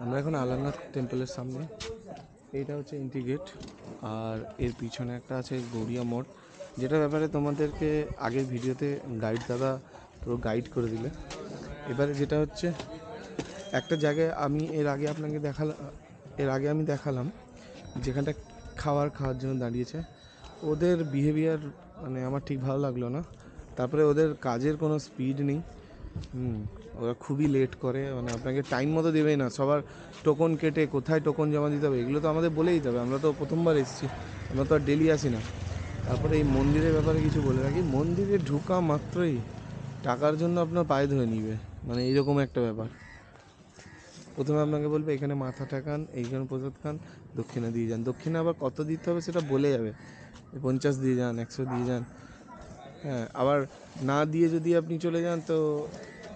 আমরা এখন আলারনাথ টেম্পলের সামনে। এইটা হচ্ছে এন্ট্রি গেট, আর এর পিছনে একটা আছে গৌরিয়া মোড়, যেটা ব্যাপারে তোমাদেরকে আগের ভিডিওতে গাইড দাদা পুরো গাইড করে দিলে। এবারে যেটা হচ্ছে একটা জায়গায় আমি এর আগে আমি দেখালাম যেখানটা খাওয়ার জন্য দাঁড়িয়েছে। ওদের বিহেভিয়ার মানে আমার ঠিক ভালো লাগলো না। তারপরে ওদের কাজের কোনো স্পিড নেই। ওরা খুবই লেট করে, মানে আপনাকে টাইম মতো দেবেই না। সবার টোকন কেটে কোথায় টোকন জমা দিতে হবে এগুলো তো আমাদের বলেই দিতে হবে। আমরা তো প্রথমবার এসেছি, আমরা তো আর ডেলি আসি না। তারপরে এই মন্দিরের ব্যাপারে কিছু বলে রাখি, মন্দিরে ঢোকা মাত্রই টাকার জন্য আপনার পায়ে ধরে নিবে, মানে এইরকম একটা ব্যাপার। প্রথমে আপনাকে বলবে এখানে মাথা ঠাকান, এইখানে প্রসাদ খান, দক্ষিণা দিয়ে যান। দক্ষিণা আবার কত দিতে হবে সেটা বলে যাবে, 50 দিয়ে যান, 100 দিয়ে যান। হ্যাঁ, আবার না দিয়ে যদি আপনি চলে যান তো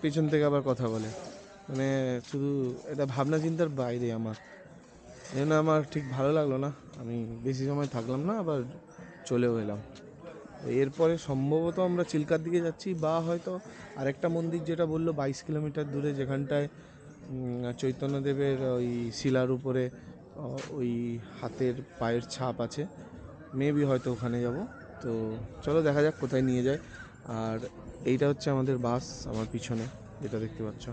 পেছন থেকে আবার কথা বলে, মানে শুধু এটা ভাবনা চিন্তার বাইরে আমার। এই জন্য আমার ঠিক ভালো লাগলো না, আমি বেশি সময় থাকলাম না, আবার চলেও এলাম। এরপরে সম্ভবত আমরা চিল্কার দিকে যাচ্ছি, বা হয়তো আরেকটা মন্দির যেটা বললো 22 কিলোমিটার দূরে, যেখানটায় চৈতন্যদেবের ওই শিলার উপরে ওই হাতের পায়ের ছাপ আছে, মেবি হয়তো ওখানে যাব। তো চলো দেখা যাক কোথায় নিয়ে যায়। আর এইটা হচ্ছে আমাদের বাস, আমার পিছনে যেটা দেখতে পাচ্ছ।